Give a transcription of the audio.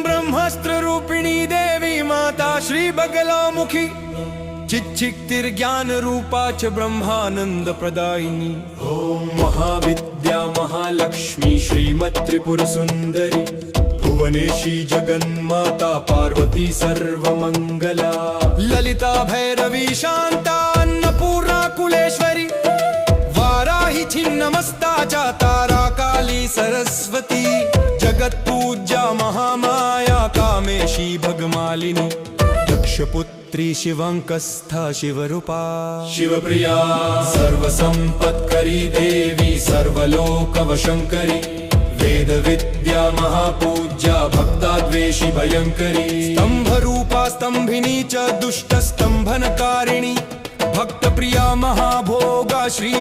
ब्रह्मास्त्र रूपिणी देवी माता श्री बगलामुखी चिच्चिक्तिर्ज्ञान रूपा च ब्रह्मानंद प्रदायिनी। ओम महाविद्या महालक्ष्मी श्रीमत्त्रिपुर सुंदरी भुवनेशी जगन्माता पार्वती सर्वमंगला। ललिता भैरवी शांता अन्नपूर्णा कुलेश्वरी वाराही छिन्नमस्ता च तारा काली सरस्वती। जगत पूज्या महामाया कामेशी भगमालिनी दक्षपुत्री शिवंकस्था शिवरूपा। शिवप्रिया सर्वसंपत्करी देवी सर्वलोकवशंकरी वेद विद्या महापूज्या भक्ताद्वेषी भयंकरी। स्तंभरूपा स्तंभिनी च दुष्ट स्तंभनकारिणी भक्तप्रिया महाभोगा श्री